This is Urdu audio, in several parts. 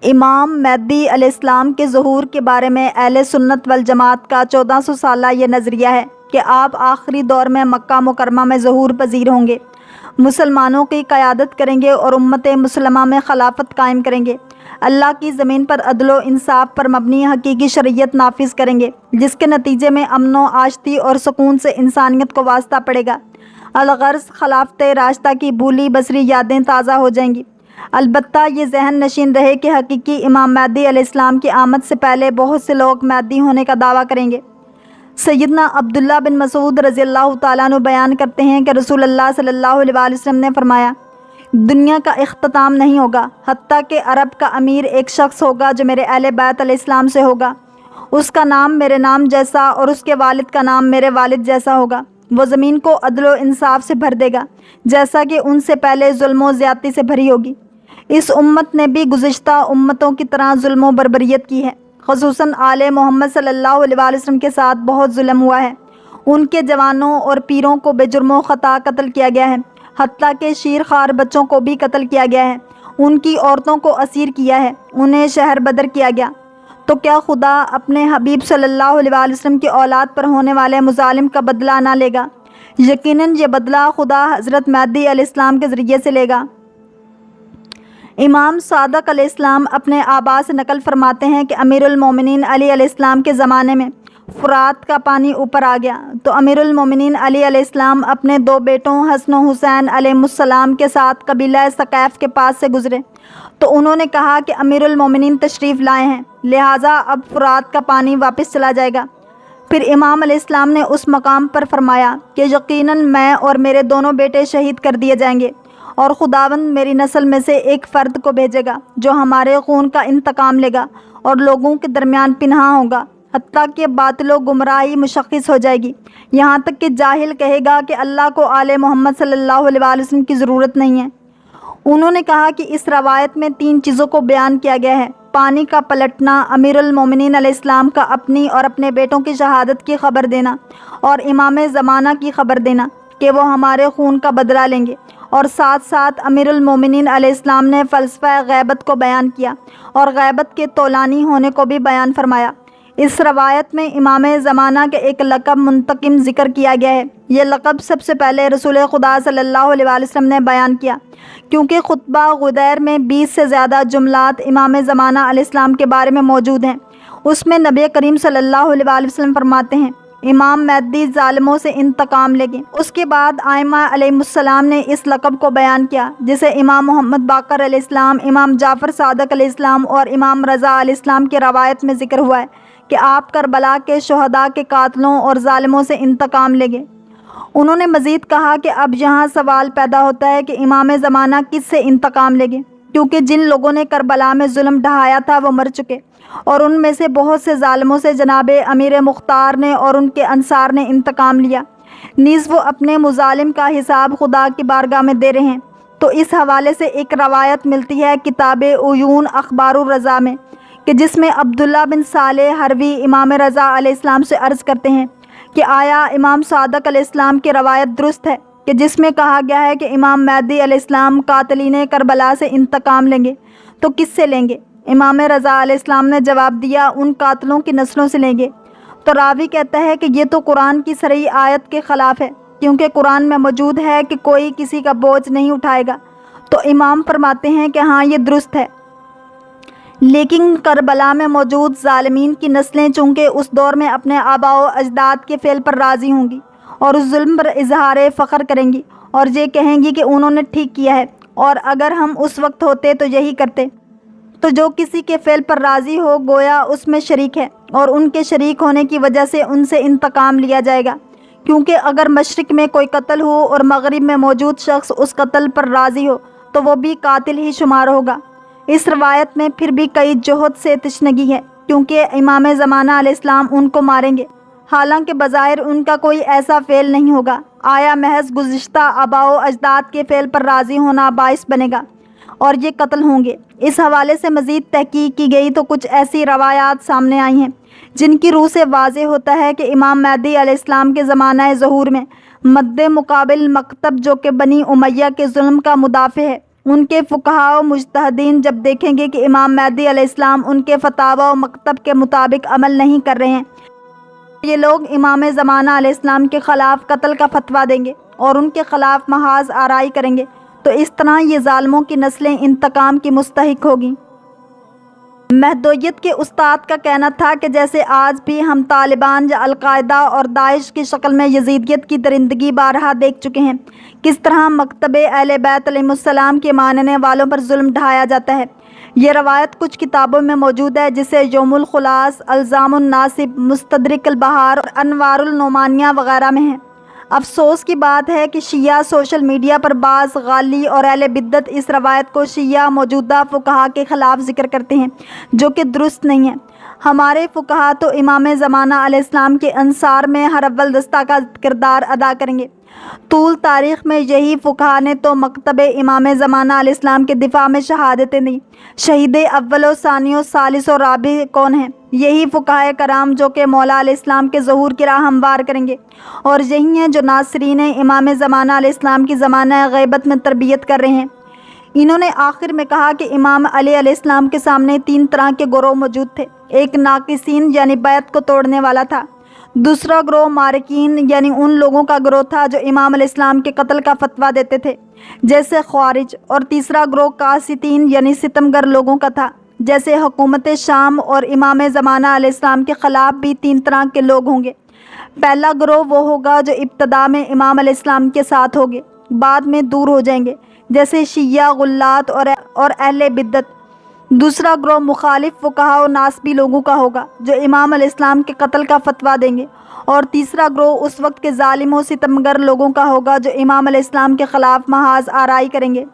امام مہدی علیہ السلام کے ظہور کے بارے میں اہل سنت والجماعت کا 1400 سالہ یہ نظریہ ہے کہ آپ آخری دور میں مکہ مکرمہ میں ظہور پذیر ہوں گے، مسلمانوں کی قیادت کریں گے اور امت مسلمہ میں خلافت قائم کریں گے، اللہ کی زمین پر عدل و انصاف پر مبنی حقیقی شریعت نافذ کریں گے، جس کے نتیجے میں امن و آشتی اور سکون سے انسانیت کو واسطہ پڑے گا۔ الغرض خلافت راشدہ کی بھولی بسری یادیں تازہ ہو جائیں گی۔ البتہ یہ ذہن نشین رہے کہ حقیقی امام مہدی علیہ السلام کی آمد سے پہلے بہت سے لوگ مہدی ہونے کا دعویٰ کریں گے۔ سیدنا عبداللہ بن مسعود رضی اللہ تعالیٰ عنہ بیان کرتے ہیں کہ رسول اللہ صلی اللہ علیہ وسلم نے فرمایا، دنیا کا اختتام نہیں ہوگا حتیٰ کہ عرب کا امیر ایک شخص ہوگا جو میرے اہل بیت علیہ السلام سے ہوگا، اس کا نام میرے نام جیسا اور اس کے والد کا نام میرے والد جیسا ہوگا، وہ زمین کو عدل و انصاف سے بھر دے گا جیسا کہ ان سے پہلے ظلم و زیادتی سے بھری ہوگی۔ اس امت نے بھی گزشتہ امتوں کی طرح ظلم و بربریت کی ہے، خصوصاً آل محمد صلی اللہ علیہ وسلم کے ساتھ بہت ظلم ہوا ہے۔ ان کے جوانوں اور پیروں کو بے جرم و خطا قتل کیا گیا ہے، حتیٰ کہ شیر خوار بچوں کو بھی قتل کیا گیا ہے، ان کی عورتوں کو اسیر کیا ہے، انہیں شہر بدر کیا گیا۔ تو کیا خدا اپنے حبیب صلی اللہ علیہ وسلم کی اولاد پر ہونے والے مظالم کا بدلہ نہ لے گا؟ یقیناً یہ بدلہ خدا حضرت مہدی علیہ السلام کے ذریعے سے لے گا۔ امام صادق علیہ السلام اپنے آبا سے نقل فرماتے ہیں کہ امیر المومنین علی علیہ السلام کے زمانے میں فرات کا پانی اوپر آ گیا تو امیر المومنین علی علیہ السلام اپنے 2 بیٹوں حسن و حسین علیہ السلام کے ساتھ قبیلہ ثقیف کے پاس سے گزرے تو انہوں نے کہا کہ امیر المومنین تشریف لائے ہیں، لہٰذا اب فرات کا پانی واپس چلا جائے گا۔ پھر امام علیہ السلام نے اس مقام پر فرمایا کہ یقیناً میں اور میرے دونوں بیٹے شہید کر دیے جائیں گے اور خداوند میری نسل میں سے ایک فرد کو بھیجے گا جو ہمارے خون کا انتقام لے گا اور لوگوں کے درمیان پنہاں ہوگا، حتیٰ کہ باطل و گمراہی مشخص ہو جائے گی، یہاں تک کہ جاہل کہے گا کہ اللہ کو آل محمد صلی اللہ علیہ وسلم کی ضرورت نہیں ہے۔ انہوں نے کہا کہ اس روایت میں 3 چیزوں کو بیان کیا گیا ہے: پانی کا پلٹنا، امیر المومنین علیہ السلام کا اپنی اور اپنے بیٹوں کی شہادت کی خبر دینا، اور امام زمانہ کی خبر دینا کہ وہ ہمارے خون کا بدلہ لیں گے، اور ساتھ ساتھ امیر المومنین علیہ السلام نے فلسفہ غیبت کو بیان کیا اور غیبت کے طولانی ہونے کو بھی بیان فرمایا۔ اس روایت میں امام زمانہ کے ایک لقب منتقم ذکر کیا گیا ہے۔ یہ لقب سب سے پہلے رسول خدا صلی اللہ علیہ وسلم نے بیان کیا، کیونکہ خطبہ غدیر میں 20 سے زیادہ جملات امام زمانہ علیہ السلام کے بارے میں موجود ہیں۔ اس میں نبی کریم صلی اللہ علیہ وسلم فرماتے ہیں، امام مہدی ظالموں سے انتقام لیں گے۔ اس کے بعد ائمہ علیہ السلام نے اس لقب کو بیان کیا، جسے امام محمد باقر علیہ السلام، امام جعفر صادق علیہ السلام اور امام رضا علیہ السلام کی روایت میں ذکر ہوا ہے کہ آپ کربلا کے شہداء کے قاتلوں اور ظالموں سے انتقام لیں گے۔ انہوں نے مزید کہا کہ اب یہاں سوال پیدا ہوتا ہے کہ امام زمانہ کس سے انتقام لیں گے، کیونکہ جن لوگوں نے کربلا میں ظلم ڈھایا تھا وہ مر چکے، اور ان میں سے بہت سے ظالموں سے جناب امیر مختار نے اور ان کے انصار نے انتقام لیا، نیز وہ اپنے مظالم کا حساب خدا کی بارگاہ میں دے رہے ہیں۔ تو اس حوالے سے ایک روایت ملتی ہے کتاب عیون اخبار الرضا میں، کہ جس میں عبداللہ بن صالح حروی امام رضا علیہ السلام سے عرض کرتے ہیں کہ آیا امام صادق علیہ السلام کی روایت درست ہے کہ جس میں کہا گیا ہے کہ امام مہدی علیہ السلام قاتلین کربلا سے انتقام لیں گے، تو کس سے لیں گے؟ امام رضا علیہ السلام نے جواب دیا، ان قاتلوں کی نسلوں سے لیں گے۔ تو راوی کہتا ہے کہ یہ تو قرآن کی صریح آیت کے خلاف ہے، کیونکہ قرآن میں موجود ہے کہ کوئی کسی کا بوجھ نہیں اٹھائے گا۔ تو امام فرماتے ہیں کہ ہاں، یہ درست ہے، لیکن کربلا میں موجود ظالمین کی نسلیں چونکہ اس دور میں اپنے آباء و اجداد کے فعل پر راضی ہوں گی اور اس ظلم پر اظہار فخر کریں گی اور یہ کہیں گی کہ انہوں نے ٹھیک کیا ہے، اور اگر ہم اس وقت ہوتے تو یہی کرتے۔ تو جو کسی کے فعل پر راضی ہو گویا اس میں شریک ہے، اور ان کے شریک ہونے کی وجہ سے ان سے انتقام لیا جائے گا، کیونکہ اگر مشرق میں کوئی قتل ہو اور مغرب میں موجود شخص اس قتل پر راضی ہو تو وہ بھی قاتل ہی شمار ہوگا۔ اس روایت میں پھر بھی کئی جہت سے تشنگی ہے، کیونکہ امام زمانہ علیہ السلام ان کو ماریں گے، حالانکہ بظاہر ان کا کوئی ایسا فعل نہیں ہوگا۔ آیا محض گزشتہ آباء و اجداد کے فعل پر راضی ہونا باعث بنے گا اور یہ قتل ہوں گے؟ اس حوالے سے مزید تحقیق کی گئی تو کچھ ایسی روایات سامنے آئی ہیں جن کی روح سے واضح ہوتا ہے کہ امام مہدی علیہ السلام کے زمانہ ظہور میں مد مقابل مکتب جو کہ بنی امیہ کے ظلم کا مدافع ہے، ان کے فقہاء و مجتہدین جب دیکھیں گے کہ امام مہدی علیہ السلام ان کے فتاوی و مکتب کے مطابق عمل نہیں کر رہے ہیں، یہ لوگ امام زمانہ علیہ السلام کے خلاف قتل کا فتویٰ دیں گے اور ان کے خلاف محاذ آرائی کریں گے، تو اس طرح یہ ظالموں کی نسلیں انتقام کی مستحق ہوگی۔ مہدویت کے استاد کا کہنا تھا کہ جیسے آج بھی ہم طالبان یا القاعدہ اور داعش کی شکل میں یزیدیت کی درندگی بارہا دیکھ چکے ہیں، کس طرح مکتب اہل بیت علیہم السلام کے ماننے والوں پر ظلم ڈھایا جاتا ہے۔ یہ روایت کچھ کتابوں میں موجود ہے، جسے یوم الخلاص، الزام الناصب، مستدرک البہار اور انوار النعمانیہ وغیرہ میں ہے۔ افسوس کی بات ہے کہ شیعہ سوشل میڈیا پر بعض غالی اور اہل بدعت اس روایت کو شیعہ موجودہ فقہا کے خلاف ذکر کرتے ہیں، جو کہ درست نہیں ہے۔ ہمارے فقہا تو امام زمانہ علیہ السلام کے انصار میں ہر اول دستہ کا کردار ادا کریں گے۔ طول تاریخ میں یہی فقہا نے تو مکتب امام زمانہ علیہ السلام کے دفاع میں شہادتیں دیں۔ شہید اول و ثانی و ثالث و رابع کون ہیں؟ یہی فقہائے کرام جو کہ مولا علیہ السلام کے ظہور کی راہ ہموار کریں گے، اور یہی ہیں جو ناصرین امام زمانہ علیہ السلام کی زمانہ غیبت میں تربیت کر رہے ہیں۔ انہوں نے آخر میں کہا کہ امام علی علیہ السلام کے سامنے 3 طرح کے گروہ موجود تھے۔ ایک ناقصین یعنی بیعت کو توڑنے والا تھا، دوسرا گروہ مارکین یعنی ان لوگوں کا گروہ تھا جو امام علیہ السلام کے قتل کا فتویٰ دیتے تھے جیسے خوارج، اور تیسرا گروہ قاسطین یعنی ستمگر لوگوں کا تھا جیسے حکومت شام، اور امام زمانہ علیہ السلام کے خلاف بھی 3 طرح کے لوگ ہوں گے۔ پہلا گروہ وہ ہوگا جو ابتدا میں امام علیہ السلام کے ساتھ ہوگے، بعد میں دور ہو جائیں گے جیسے شیعہ، غلات اور اہل بدعت۔ دوسرا گروہ مخالف فقہا و ناسبی لوگوں کا ہوگا جو امام علیہ السلام کے قتل کا فتویٰ دیں گے، اور تیسرا گروہ اس وقت کے ظالم و ستمگر لوگوں کا ہوگا جو امام علیہ السلام کے خلاف محاذ آرائی کریں گے۔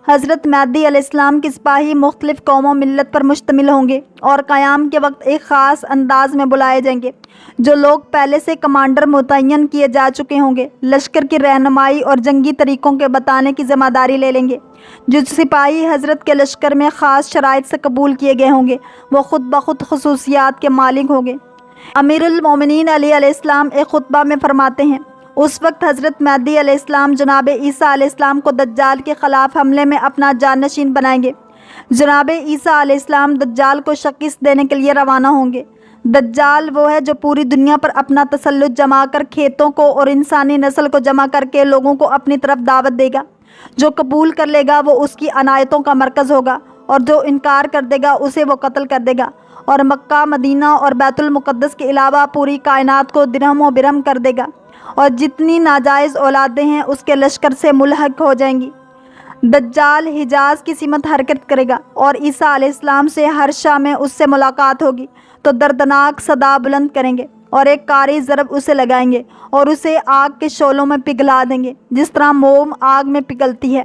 حضرت مہدی علیہ السلام کے سپاہی مختلف قوم و ملت پر مشتمل ہوں گے اور قیام کے وقت ایک خاص انداز میں بلائے جائیں گے۔ جو لوگ پہلے سے کمانڈر متعین کیے جا چکے ہوں گے لشکر کی رہنمائی اور جنگی طریقوں کے بتانے کی ذمہ داری لے لیں گے۔ جو سپاہی حضرت کے لشکر میں خاص شرائط سے قبول کیے گئے ہوں گے وہ خود بخود خصوصیات کے مالک ہوں گے۔ امیر المومنین علی علیہ السلام ایک خطبہ میں فرماتے ہیں، اس وقت حضرت مہدی علیہ السلام جناب عیسیٰ علیہ السلام کو دجال کے خلاف حملے میں اپنا جانشین بنائیں گے۔ جناب عیسیٰ علیہ السلام دجال کو شکست دینے کے لیے روانہ ہوں گے۔ دجال وہ ہے جو پوری دنیا پر اپنا تسلط جما کر کھیتوں کو اور انسانی نسل کو جمع کر کے لوگوں کو اپنی طرف دعوت دے گا۔ جو قبول کر لے گا وہ اس کی عنایتوں کا مرکز ہوگا، اور جو انکار کر دے گا اسے وہ قتل کر دے گا، اور مکہ، مدینہ اور بیت المقدس کے علاوہ پوری کائنات کو درہم و برہم کر دے گا، اور جتنی ناجائز اولادیں ہیں اس کے لشکر سے ملحق ہو جائیں گی۔ دجال حجاز کی سمت حرکت کرے گا اور عیسیٰ علیہ السلام سے ہر شاہ میں اس سے ملاقات ہوگی تو دردناک صدا بلند کریں گے اور ایک کاری ضرب اسے لگائیں گے اور اسے آگ کے شعلوں میں پگھلا دیں گے جس طرح موم آگ میں پگھلتی ہے۔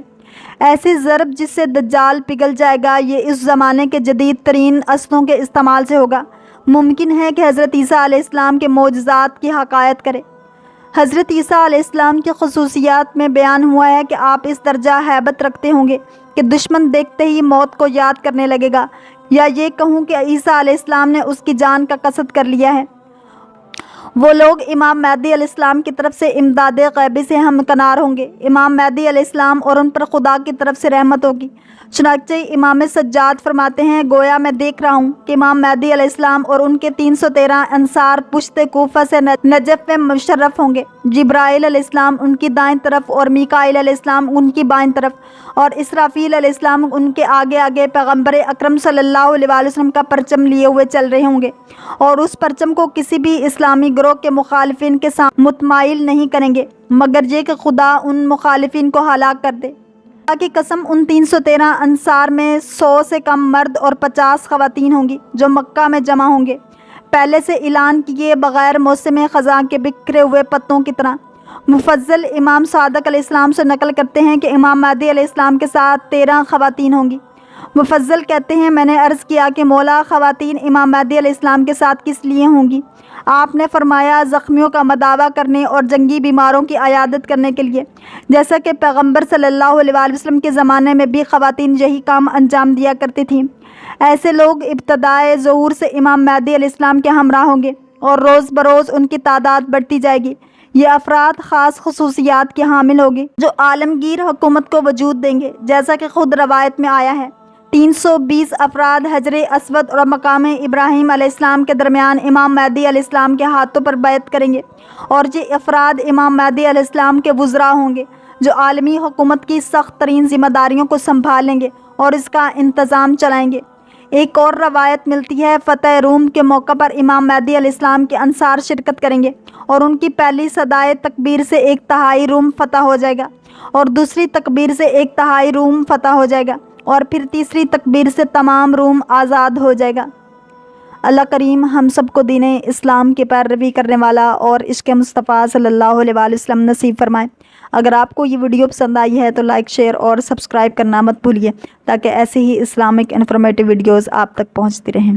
ایسی ضرب جس سے دجال پگھل جائے گا یہ اس زمانے کے جدید ترین اسلحوں کے استعمال سے ہوگا۔ ممکن ہے کہ حضرت عیسیٰ علیہ السلام کے معجزات کی حکایت کرے۔ حضرت عیسیٰ علیہ السلام کی خصوصیات میں بیان ہوا ہے کہ آپ اس درجہ ہیبت رکھتے ہوں گے کہ دشمن دیکھتے ہی موت کو یاد کرنے لگے گا، یا یہ کہوں کہ عیسیٰ علیہ السلام نے اس کی جان کا قصد کر لیا ہے۔ وہ لوگ امام مہدی علیہ السلام کی طرف سے امداد غیبی سے ہمکنار ہوں گے۔ امام مہدی علیہ السلام اور ان پر خدا کی طرف سے رحمت ہوگی۔ چنانچہ امام سجاد فرماتے ہیں، گویا میں دیکھ رہا ہوں کہ امام مہدی علیہ السلام اور ان کے 313 انصار پشت کوفہ سے نجف میں مشرف ہوں گے۔ جبرائیل علیہ السلام ان کی دائیں طرف اور میکائیل علیہ السلام ان کی بائیں طرف، اور اسرافیل علیہ السلام ان کے آگے آگے پیغمبر اکرم صلی اللہ علیہ وسلم کا پرچم لیے ہوئے چل رہے ہوں گے، اور اس پرچم کو کسی بھی اسلامی گروہ کے مخالفین کے سامنے متمائل نہیں کریں گے مگر یہ کہ خدا ان مخالفین کو ہلاک کر دے۔ خدا کی قسم ان 313 انصار میں 100 سے کم مرد اور 50 خواتین ہوں گی جو مکہ میں جمع ہوں گے، پہلے سے اعلان کیے بغیر موسم خزاں کے بکھرے ہوئے پتوں کی طرح۔ مفضل امام صادق علیہ السلام سے نقل کرتے ہیں کہ امام مہدی علیہ السلام کے ساتھ 13 خواتین ہوں گی۔ مفضل کہتے ہیں، میں نے عرض کیا کہ مولا خواتین امام مہدی علیہ السلام کے ساتھ کس لیے ہوں گی؟ آپ نے فرمایا زخمیوں کا مداوع کرنے اور جنگی بیماروں کی عیادت کرنے کے لیے، جیسا کہ پیغمبر صلی اللہ علیہ وسلم کے زمانے میں بھی خواتین یہی کام انجام دیا کرتی تھیں۔ ایسے لوگ ابتدائے ظہور سے امام مہدی علیہ السلام کے ہمراہ ہوں گے اور روز بروز ان کی تعداد بڑھتی جائے گی۔ یہ افراد خاص خصوصیات کے حامل ہوں گے جو عالمگیر حکومت کو وجود دیں گے، جیسا کہ خود روایت میں آیا ہے۔ 320 افراد حجر اسود اور مقام ابراہیم علیہ السلام کے درمیان امام مہدی علیہ السلام کے ہاتھوں پر بیعت کریں گے، اور یہ افراد امام مہدی علیہ السلام کے وزراء ہوں گے جو عالمی حکومت کی سخت ترین ذمہ داریوں کو سنبھالیں گے اور اس کا انتظام چلائیں گے۔ ایک اور روایت ملتی ہے، فتح روم کے موقع پر امام مہدی علیہ السلام کے انصار شرکت کریں گے اور ان کی پہلی صدائے تکبیر سے 1/3 روم فتح ہو جائے گا، اور دوسری تکبیر سے 1/3 روم فتح ہو جائے گا، اور پھر تیسری تکبیر سے تمام روم آزاد ہو جائے گا۔ اللہ کریم ہم سب کو دین اسلام کی پیروی کرنے والا اور عشق مصطفیٰ صلی اللہ علیہ وآلہ وسلم نصیب فرمائے۔ اگر آپ کو یہ ویڈیو پسند آئی ہے تو لائک، شیئر اور سبسکرائب کرنا مت بھولیے تاکہ ایسے ہی اسلامک انفارمیٹیو ویڈیوز آپ تک پہنچتی رہیں۔